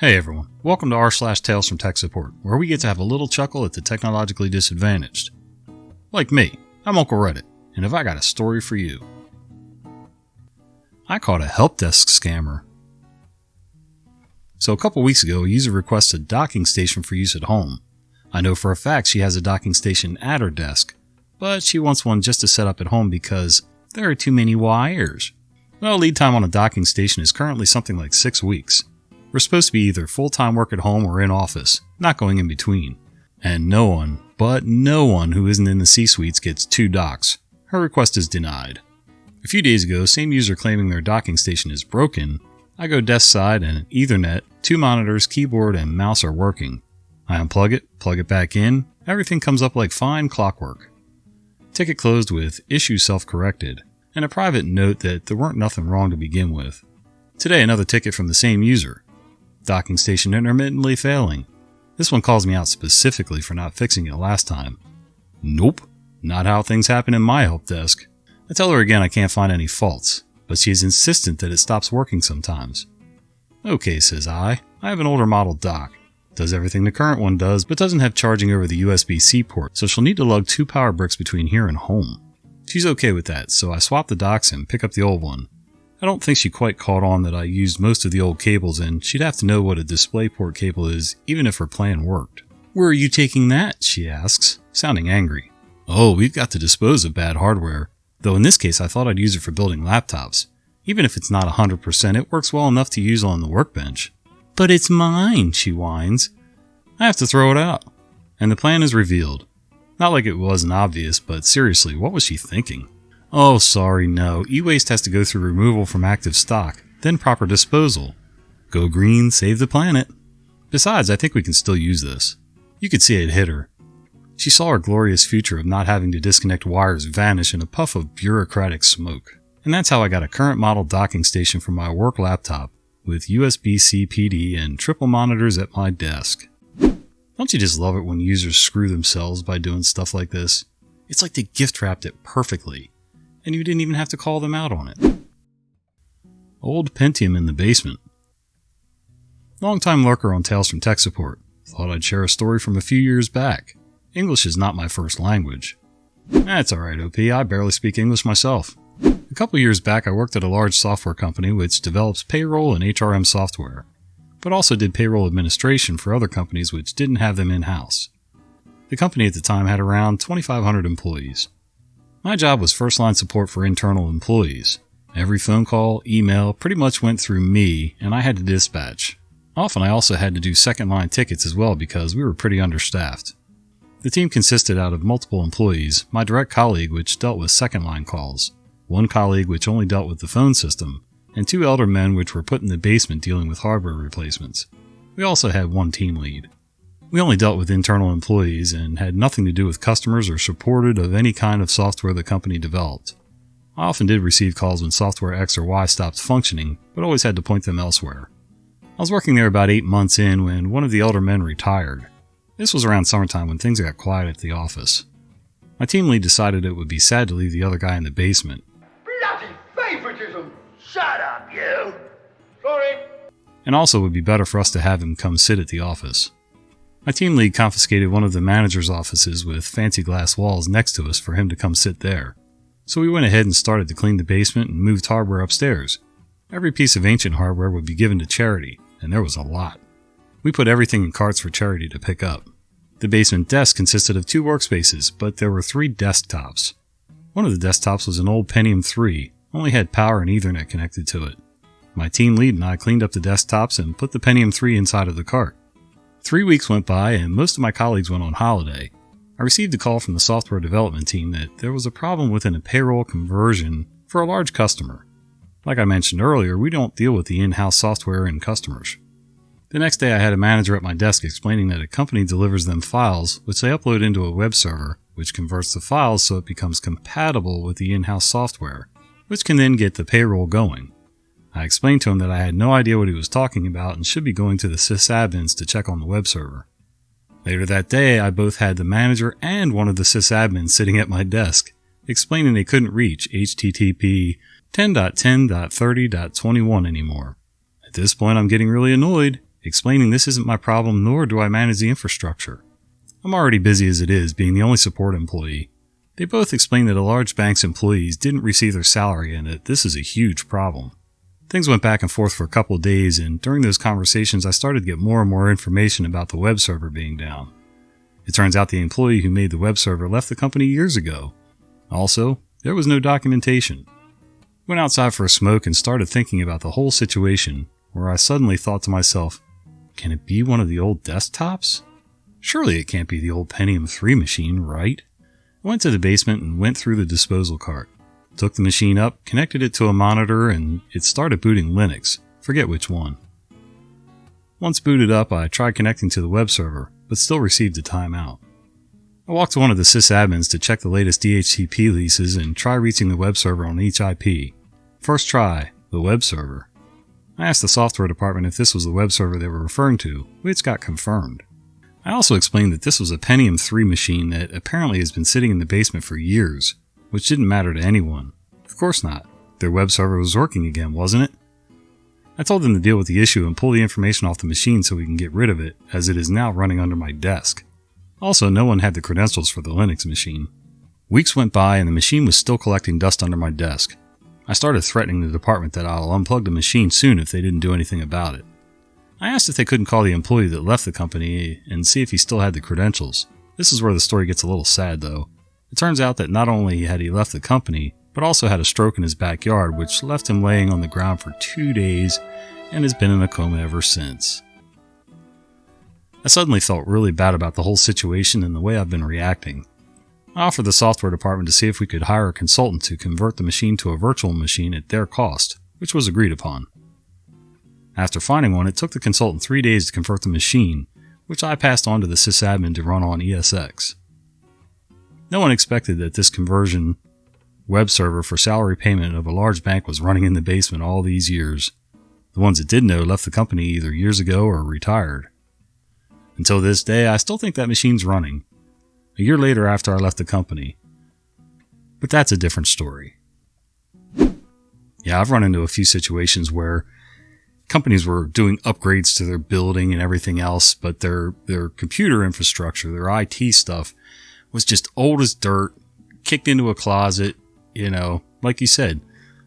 Hey everyone, welcome to r/Tales from Tech Support, where we get to have a little chuckle at the technologically disadvantaged. Like me, I'm Uncle Reddit, and have I got a story for you. I caught a helpdesk scammer. So a couple weeks ago, a user requested a docking station for use at home. I know for a fact she has a docking station at her desk, but she wants one just to set up at home because there are too many wires. Well, lead time on a docking station is currently something like 6 weeks. We're supposed to be either full-time work at home or in office, not going in between. And no one who isn't in the C-suites gets 2 docks. Her request is denied. A few days ago, same user claiming their docking station is broken. I go desk side and Ethernet, 2 monitors, keyboard, and mouse are working. I unplug it, plug it back in, everything comes up like fine clockwork. Ticket closed with issue self-corrected, and a private note that there weren't nothing wrong to begin with. Today, another ticket from the same user. Docking station intermittently failing. This one calls me out specifically for not fixing it last time. Nope, not how things happen in my help desk. I tell her again I can't find any faults, but she is insistent that it stops working sometimes. Okay, says I have an older model dock. Does everything the current one does, but doesn't have charging over the USB-C port, so she'll need to lug 2 power bricks between here and home. She's okay with that, so I swap the docks and pick up the old one. I don't think she quite caught on that I used most of the old cables, and she'd have to know what a DisplayPort cable is even if her plan worked. Where are you taking that? She asks, sounding angry. Oh, we've got to dispose of bad hardware, though in this case I thought I'd use it for building laptops. Even if it's not 100%, it works well enough to use on the workbench. But it's mine, she whines. I have to throw it out. And the plan is revealed. Not like it wasn't obvious, but seriously, what was she thinking? Oh, sorry, no. E-waste has to go through removal from active stock, then proper disposal. Go green, save the planet. Besides, I think we can still use this. You could see it hit her. She saw her glorious future of not having to disconnect wires vanish in a puff of bureaucratic smoke. And that's how I got a current model docking station for my work laptop, with USB-C PD and triple monitors at my desk. Don't you just love it when users screw themselves by doing stuff like this? It's like they gift wrapped it perfectly. And you didn't even have to call them out on it. Old Pentium in the basement. Long-time lurker on Tales from Tech Support. Thought I'd share a story from a few years back. English is not my first language. That's alright, OP, I barely speak English myself. A couple years back I worked at a large software company which develops payroll and HRM software, but also did payroll administration for other companies which didn't have them in-house. The company at the time had around 2,500 employees. My job was first-line support for internal employees. Every phone call, email pretty much went through me, and I had to dispatch. Often I also had to do second-line tickets as well because we were pretty understaffed. The team consisted out of multiple employees, my direct colleague which dealt with second-line calls, one colleague which only dealt with the phone system, and 2 elder men which were put in the basement dealing with hardware replacements. We also had 1 team lead. We only dealt with internal employees and had nothing to do with customers or supported of any kind of software the company developed. I often did receive calls when software X or Y stopped functioning, but always had to point them elsewhere. I was working there about 8 months in when one of the elder men retired. This was around summertime when things got quiet at the office. My team lead decided it would be sad to leave the other guy in the basement. Bloody favoritism! Shut up, you! Sorry! And also it would be better for us to have him come sit at the office. My team lead confiscated one of the manager's offices with fancy glass walls next to us for him to come sit there. So we went ahead and started to clean the basement and moved hardware upstairs. Every piece of ancient hardware would be given to charity, and there was a lot. We put everything in carts for charity to pick up. The basement desk consisted of 2 workspaces, but there were 3 desktops. One of the desktops was an Old Pentium 3, only had power and Ethernet connected to it. My team lead and I cleaned up the desktops and put the Pentium 3 inside of the cart. 3 weeks went by and most of my colleagues went on holiday. I received a call from the software development team that there was a problem within a payroll conversion for a large customer. Like I mentioned earlier, we don't deal with the in-house software and customers. The next day I had a manager at my desk explaining that a company delivers them files which they upload into a web server, which converts the files so it becomes compatible with the in-house software, which can then get the payroll going. I explained to him that I had no idea what he was talking about and should be going to the sysadmins to check on the web server. Later that day, I both had the manager and one of the sysadmins sitting at my desk, explaining they couldn't reach HTTP 10.10.30.21 anymore. At this point, I'm getting really annoyed. explaining this isn't my problem nor do I manage the infrastructure. I'm already busy as it is, being the only support employee. They both explained that a large bank's employees didn't receive their salary and that this is a huge problem. Things went back and forth for a couple of days, and during those conversations I started to get more and more information about the web server being down. It turns out the employee who made the web server left the company years ago. Also, there was no documentation. Went outside for a smoke and started thinking about the whole situation, where I suddenly thought to myself, can it be one of the old desktops? Surely it can't be the old Pentium 3 machine, right? I went to the basement and went through the disposal cart. Took the machine up, connected it to a monitor, and it started booting Linux. Forget which one. Once booted up, I tried connecting to the web server, but still received a timeout. I walked to one of the sysadmins to check the latest DHCP leases and try reaching the web server on each IP. First try, the web server. I asked the software department if this was the web server they were referring to, which got confirmed. I also explained that this was a Pentium 3 machine that apparently has been sitting in the basement for years, which didn't matter to anyone. Of course not. Their web server was working again, wasn't it? I told them to deal with the issue and pull the information off the machine so we can get rid of it, as it is now running under my desk. Also, no one had the credentials for the Linux machine. Weeks went by and the machine was still collecting dust under my desk. I started threatening the department that I'll unplug the machine soon if they didn't do anything about it. I asked if they couldn't call the employee that left the company and see if he still had the credentials. This is where the story gets a little sad though. It turns out that not only had he left the company, but also had a stroke in his backyard, which left him laying on the ground for 2 days and has been in a coma ever since. I suddenly felt really bad about the whole situation and the way I've been reacting. I offered the software department to see if we could hire a consultant to convert the machine to a virtual machine at their cost, which was agreed upon. After finding one, it took the consultant 3 days to convert the machine, which I passed on to the sysadmin to run on ESX. No one expected that this conversion web server for salary payment of a large bank was running in the basement all these years. The ones that did know left the company either years ago or retired. Until this day, I still think that machine's running. A year later after I left the company. But that's a different story. Yeah, I've run into a few situations where companies were doing upgrades to their building and everything else, but their computer infrastructure, their IT stuff, was just old as dirt, kicked into a closet, like you said,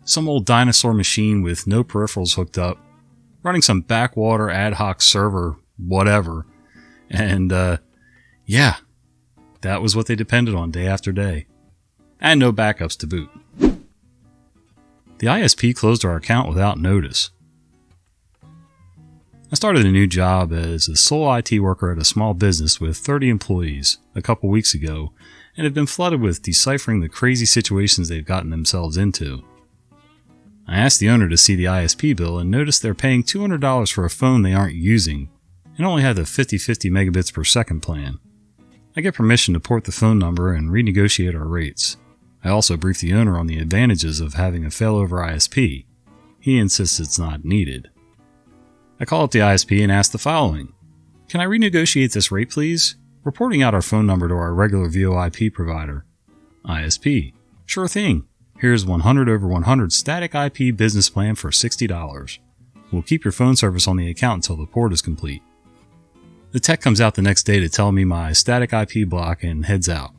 some old dinosaur machine with no peripherals hooked up, running some backwater ad hoc server, whatever. And, yeah, that was what they depended on day after day. And no backups to boot. The ISP closed our account without notice. I started a new job as a sole IT worker at a small business with 30 employees a couple weeks ago and have been flooded with deciphering the crazy situations they've gotten themselves into. I asked the owner to see the ISP bill and noticed they're paying $200 for a phone they aren't using and only have the 50/50 megabits per second plan. I get permission to port the phone number and renegotiate our rates. I also briefed the owner on the advantages of having a failover ISP. He insists it's not needed. I call up the ISP and ask the following. Can I renegotiate this rate, please? Reporting out our phone number to our regular VoIP provider. ISP. Sure thing. Here's 100 over 100 static IP business plan for $60. We'll keep your phone service on the account until the port is complete. The tech comes out the next day to tell me my static IP block and heads out.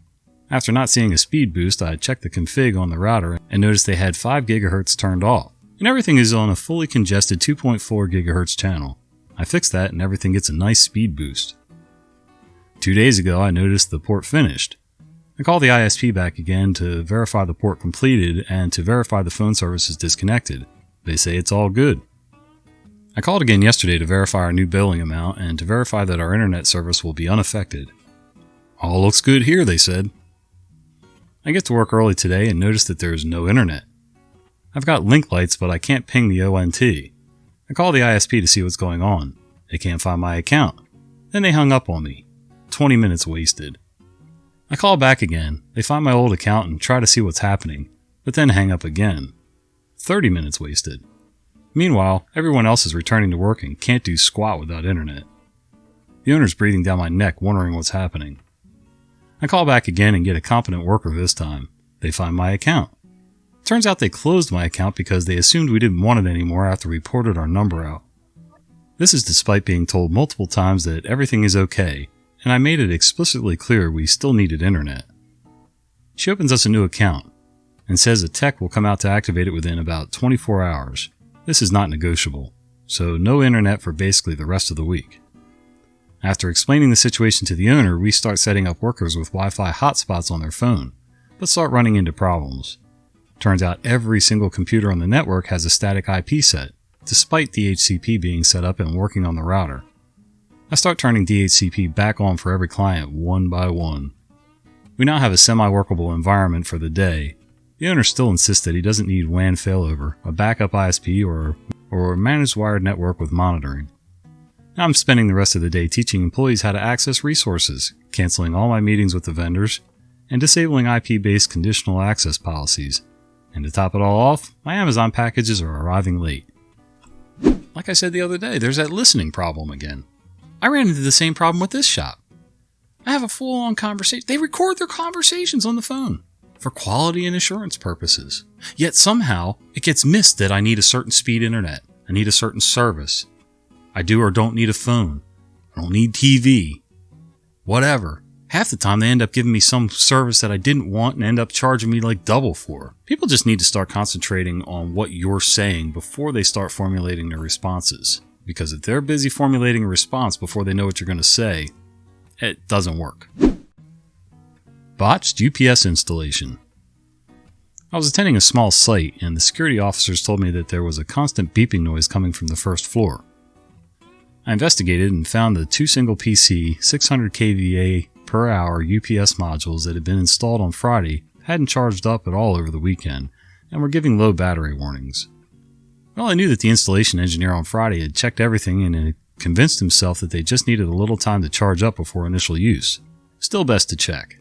After not seeing a speed boost, I checked the config on the router and noticed they had 5 GHz turned off. And everything is on a fully congested 2.4 GHz channel. I fixed that and everything gets a nice speed boost. 2 days ago I noticed the port finished. I called the ISP back again to verify the port completed and to verify the phone service is disconnected. They say it's all good. I called again yesterday to verify our new billing amount and to verify that our internet service will be unaffected. All looks good here, they said. I get to work early today and notice that there is no internet. I've got link lights, but I can't ping the ONT. I call the ISP to see what's going on. They can't find my account. Then they hung up on me. 20 minutes wasted. I call back again. They find my old account and try to see what's happening, but then hang up again. 30 minutes wasted. Meanwhile, everyone else is returning to work and can't do squat without internet. The owner's breathing down my neck, wondering what's happening. I call back again and get a competent worker this time. They find my account. Turns out they closed my account because they assumed we didn't want it anymore after we ported our number out. This is despite being told multiple times that everything is okay, and I made it explicitly clear we still needed internet. She opens us a new account and says a tech will come out to activate it within about 24 hours. This is not negotiable, so no internet for basically the rest of the week. After explaining the situation to the owner, we start setting up workers with Wi-Fi hotspots on their phone, but start running into problems. Turns out every single computer on the network has a static IP set, despite DHCP being set up and working on the router. I start turning DHCP back on for every client one by one. We now have a semi-workable environment for the day. The owner still insists that he doesn't need WAN failover, a backup ISP, or a managed wired network with monitoring. Now I'm spending the rest of the day teaching employees how to access resources, canceling all my meetings with the vendors, and disabling IP-based conditional access policies. And to top it all off, my Amazon packages are arriving late. Like I said the other day, there's that listening problem again. I ran into the same problem with this shop. I have a full-on conversation. They record their conversations on the phone for quality and assurance purposes. Yet somehow it gets missed that I need a certain speed internet. I need a certain service. I do or don't need a phone. I don't need TV. Whatever. Half the time they end up giving me some service that I didn't want and end up charging me like double for. People just need to start concentrating on what you're saying before they start formulating their responses. Because if they're busy formulating a response before they know what you're going to say, it doesn't work. Botched UPS installation. I was attending a small site and the security officers told me that there was a constant beeping noise coming from the first floor. I investigated and found the 2 single PC 600 kVA per hour UPS modules that had been installed on Friday hadn't charged up at all over the weekend and were giving low battery warnings. Well, I knew that the installation engineer on Friday had checked everything and had convinced himself that they just needed a little time to charge up before initial use. Still best to check.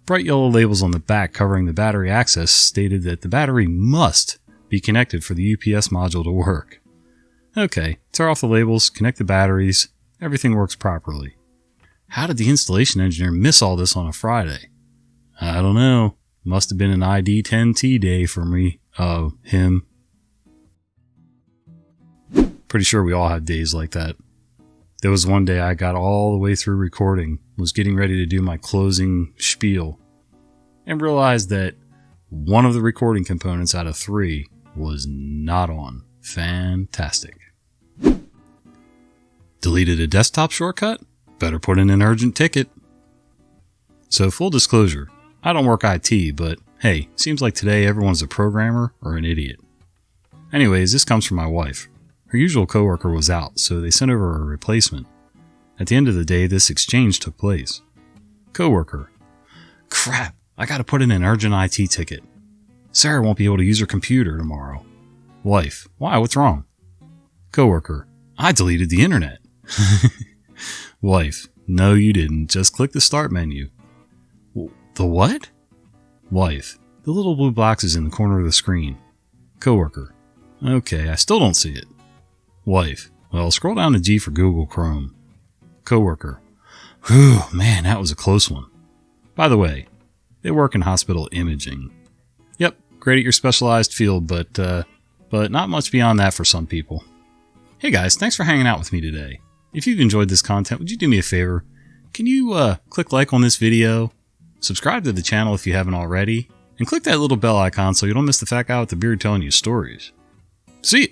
Bright yellow labels on the back covering the battery access stated that the battery must be connected for the UPS module to work. Okay, tear off the labels, connect the batteries, everything works properly. How did the installation engineer miss all this on a Friday? I don't know. Must have been an ID10T day for him. Pretty sure we all have days like that. There was one day I got all the way through recording, was getting ready to do my closing spiel, and realized that one of the recording components out of 3 was not on. Fantastic. Deleted a desktop shortcut? Better put in an urgent ticket. So full disclosure, I don't work IT, but hey, seems like today everyone's a programmer or an idiot. Anyways, this comes from my wife. Her usual coworker was out, so they sent over a replacement. At the end of the day, this exchange took place. Coworker: crap, I gotta put in an urgent IT ticket. Sarah won't be able to use her computer tomorrow. Wife: why, what's wrong? Coworker: I deleted the internet. Wife: no you didn't, just click the start menu. The what? Wife: the little blue box is in the corner of the screen. Coworker: okay, I still don't see it. Wife: well, scroll down to G for Google Chrome. Coworker: whew, man, that was a close one. By the way, they work in hospital imaging. Yep, great at your specialized field, but not much beyond that for some people. Hey guys, thanks for hanging out with me today. If you've enjoyed this content, would you do me a favor? Can you click like on this video, subscribe to the channel if you haven't already, and click that little bell icon so you don't miss the fat guy with the beard telling you stories. See ya!